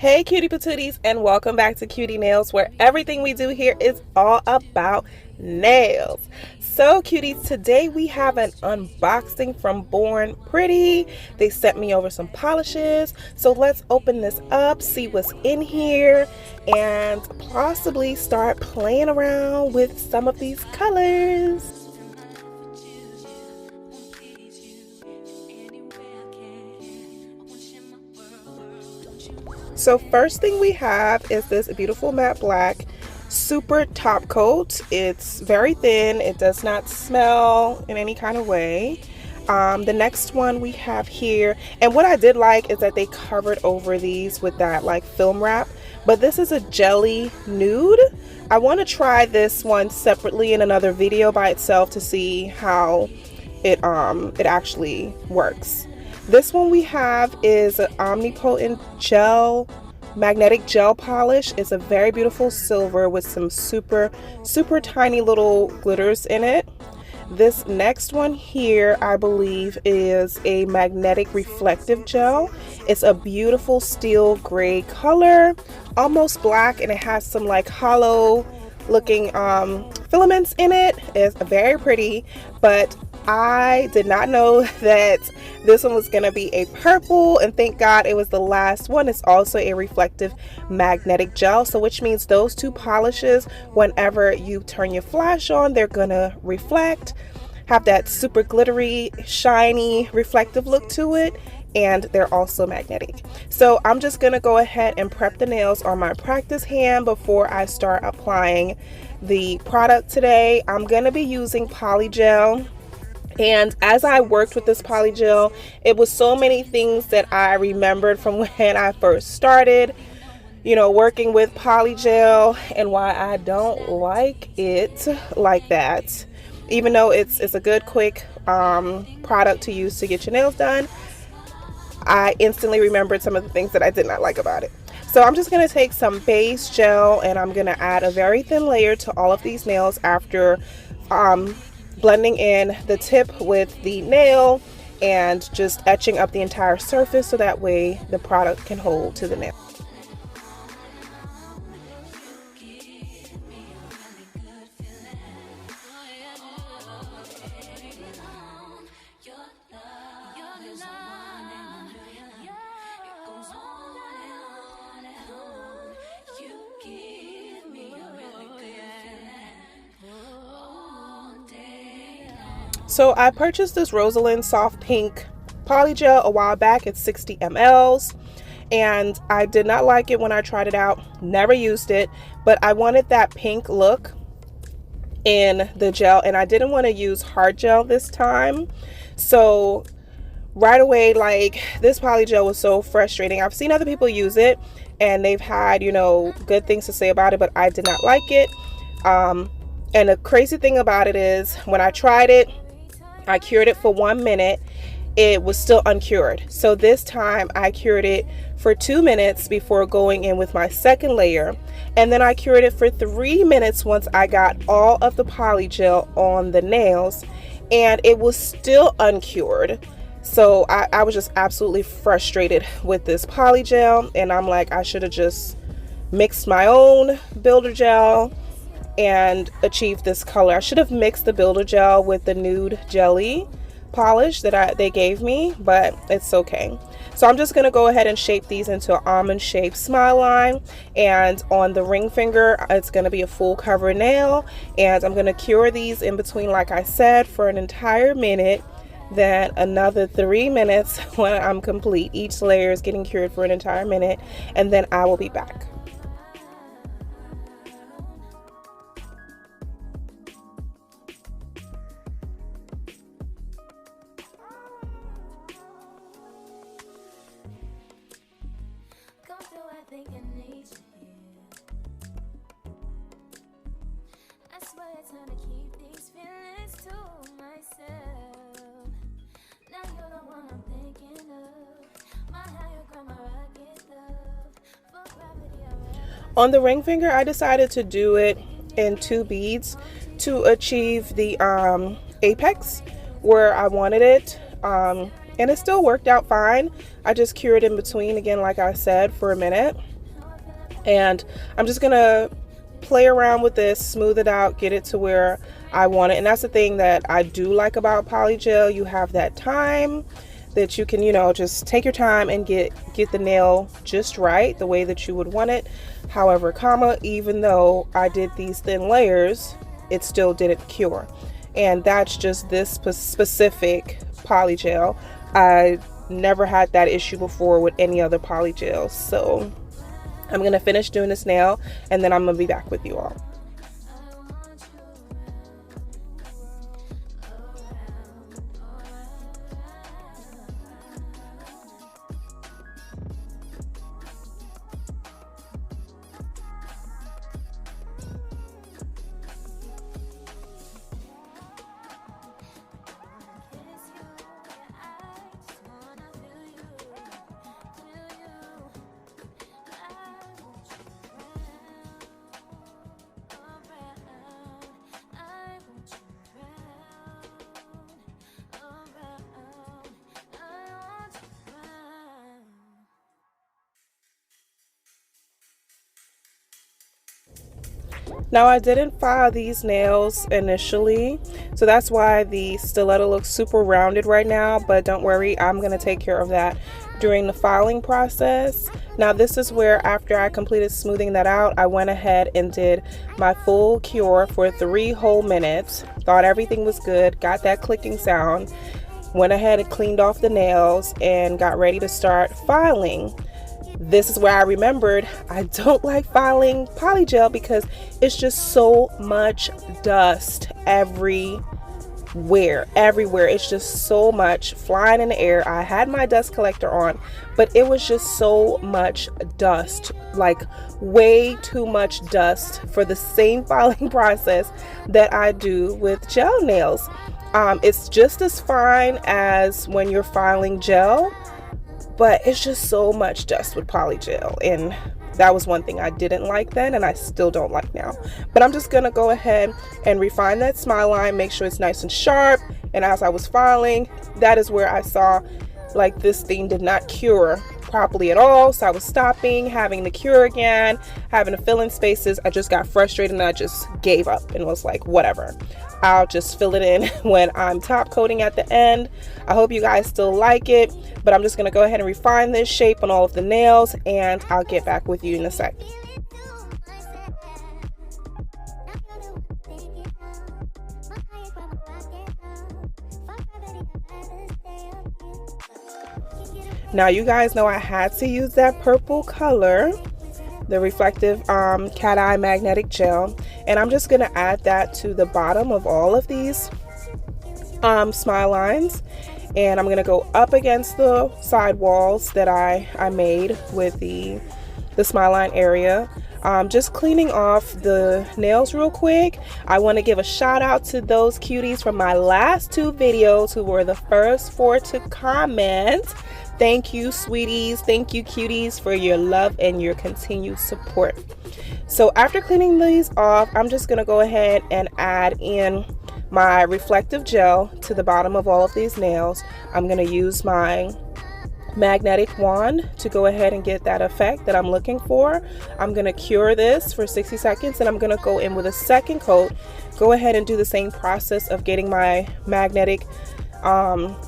Hey cutie patooties, and welcome back to Cutie Nails, where everything we do here is all about nails. So cuties, today we have an unboxing from Bornpretty. They sent me over some polishes, so let's open this up, see what's in here, and possibly start playing around with some of these colors. So first thing we have is this beautiful matte black super top coat. It's very thin, it does not smell in any kind of way. The next one we have here, and what I did like is that they covered over these with that like film wrap, but this is a jelly nude. I want to try this one separately in another video by itself to see how it actually works. This one we have is an Omnipotent gel, magnetic gel polish. It's a very beautiful silver with some super tiny little glitters in it. This next one here, I believe, is a magnetic reflective gel. It's a beautiful steel gray color, almost black, and it has some like hollow looking filaments in it. It's very pretty, but I did not know that this one was going to be a purple, and thank God it was the last one. It's also a reflective magnetic gel, so which means those two polishes, whenever you turn your flash on, they're gonna reflect, have that super glittery, shiny, reflective look to it, and they're also magnetic. So I'm just gonna go ahead and prep the nails on my practice hand before I start applying the product today. I'm gonna be using Polygel. And as I worked with this Polygel, it was so many things that I remembered from when I first started, you know, working with Polygel, and why I don't like it like that. Even though it's a good quick product to use to get your nails done, I instantly remembered some of the things that I did not like about it. So I'm just going to take some base gel and I'm going to add a very thin layer to all of these nails after blending in the tip with the nail and just etching up the entire surface so that way the product can hold to the nail. So I purchased this Rosalind Soft Pink Polygel a while back. It's 60 mLs, and I did not like it when I tried it out. Never used it, but I wanted that pink look in the gel, and I didn't want to use hard gel this time. So right away, like, this Polygel was so frustrating. I've seen other people use it and they've had, you know, good things to say about it, but I did not like it. And the crazy thing about it is when I tried it, I cured it for 1 minute, it was still uncured. So this time I cured it for 2 minutes before going in with my second layer, and then I cured it for 3 minutes once I got all of the Polygel on the nails, and it was still uncured. So I was just absolutely frustrated with this Polygel, and I'm like, I should have just mixed my own builder gel and achieve this color. I should have mixed the builder gel with the nude jelly polish that they gave me, but it's okay. So I'm just going to go ahead and shape these into an almond shaped smile line, and on the ring finger it's going to be a full cover nail, and I'm going to cure these in between, like I said, for an entire minute, then another 3 minutes when I'm complete. Each layer is getting cured for an entire minute, and then I will be back. On the ring finger, I decided to do it in 2 beads to achieve the apex where I wanted it, and it still worked out fine. I just cured in between again, like I said, for a minute. And I'm just gonna play around with this, smooth it out, get it to where I want it. And that's the thing that I do like about Polygel. You have that time that you can, you know, just take your time and get the nail just right, the way that you would want it. However, even though I did these thin layers, it still didn't cure. And that's just this specific Polygel. I never had that issue before with any other Polygel. So I'm gonna finish doing this nail and then I'm gonna be back with you all. Now I didn't file these nails initially, so that's why the stiletto looks super rounded right now, but don't worry, I'm going to take care of that during the filing process. Now this is where, after I completed smoothing that out, I went ahead and did my full cure for 3 whole minutes. Thought everything was good, got that clicking sound, went ahead and cleaned off the nails and got ready to start filing. This is where I remembered I don't like filing Polygel because it's just so much dust everywhere. It's just so much flying in the air. I had my dust collector on, but it was just so much dust, like way too much dust for the same filing process that I do with gel nails. It's just as fine as when you're filing gel, but it's just so much dust with Polygel, and that was one thing I didn't like then and I still don't like now. But I'm just gonna go ahead and refine that smile line, make sure it's nice and sharp. And as I was filing, that is where I saw like this thing did not cure properly at all, so I was stopping, having to cure again, having to fill in spaces. I just got frustrated and I just gave up and was like, whatever, I'll just fill it in when I'm top coating at the end. I hope you guys still like it, but I'm just gonna go ahead and refine this shape on all of the nails and I'll get back with you in a sec. Now you guys know I had to use that purple color, the reflective cat eye magnetic gel, and I'm just gonna add that to the bottom of all of these smile lines, and I'm gonna go up against the side walls that I made with the smile line area. Just cleaning off the nails real quick. I want to give a shout out to those cuties from my last 2 videos who were the first 4 to comment. Thank you, sweeties. Thank you, cuties, for your love and your continued support. So after cleaning these off, I'm just going to go ahead and add in my reflective gel to the bottom of all of these nails. I'm going to use my magnetic wand to go ahead and get that effect that I'm looking for. I'm going to cure this for 60 seconds and I'm going to go in with a second coat, go ahead and do the same process of getting my magnetic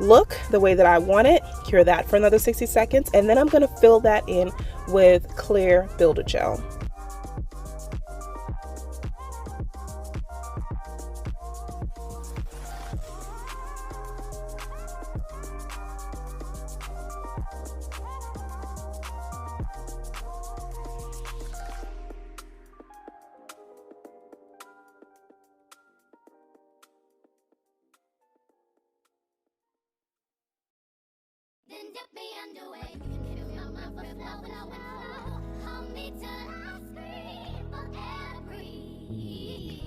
look the way that I want it, cure that for another 60 seconds, and then I'm going to fill that in with clear builder gel. Then dip me underway. Hold me till I scream for air, breathe,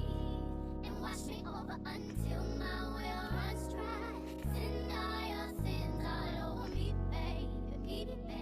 and wash me over until my well runs dry. Send all your sins all over me, baby, baby.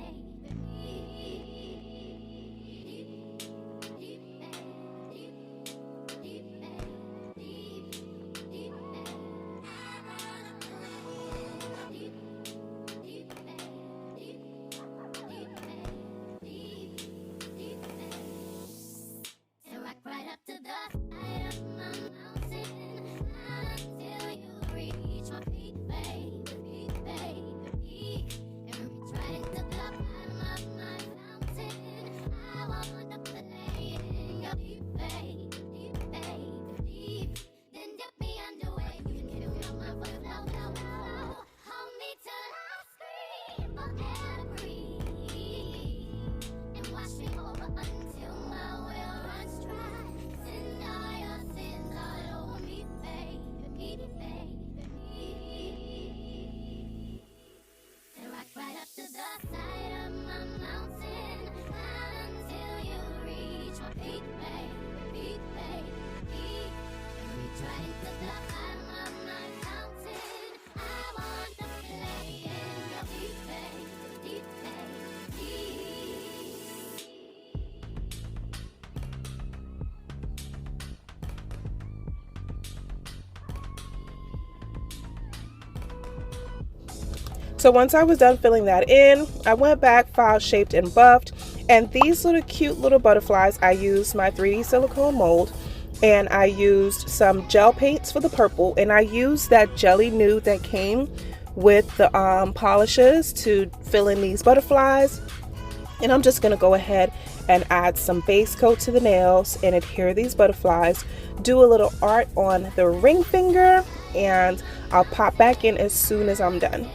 So once I was done filling that in, I went back, file shaped and buffed, and these little cute little butterflies, I used my 3D silicone mold, and I used some gel paints for the purple, and I used that jelly nude that came with the polishes to fill in these butterflies. And I'm just going to go ahead and add some base coat to the nails and adhere these butterflies, do a little art on the ring finger, and I'll pop back in as soon as I'm done.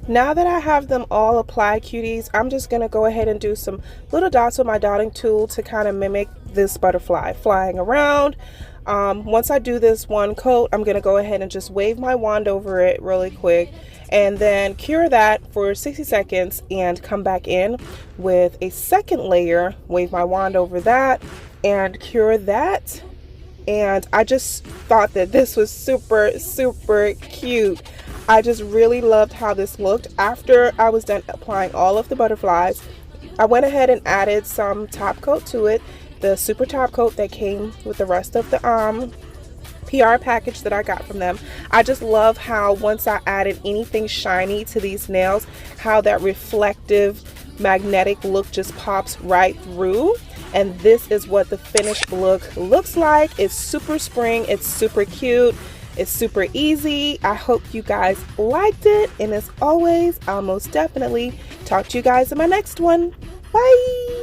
Now that I have them all applied, cuties, I'm just going to go ahead and do some little dots with my dotting tool to kind of mimic this butterfly flying around. Once I do this one coat, I'm going to go ahead and just wave my wand over it really quick and then cure that for 60 seconds and come back in with a second layer, wave my wand over that and cure that. And I just thought that this was super cute. I just really loved how this looked. After I was done applying all of the butterflies, I went ahead and added some top coat to it, the super top coat that came with the rest of the PR package that I got from them. I just love how once I added anything shiny to these nails, how that reflective magnetic look just pops right through. And this is what the finished look looks like. It's super spring, it's super cute, it's super easy. I hope you guys liked it, and as always, I'll most definitely talk to you guys in my next one. Bye.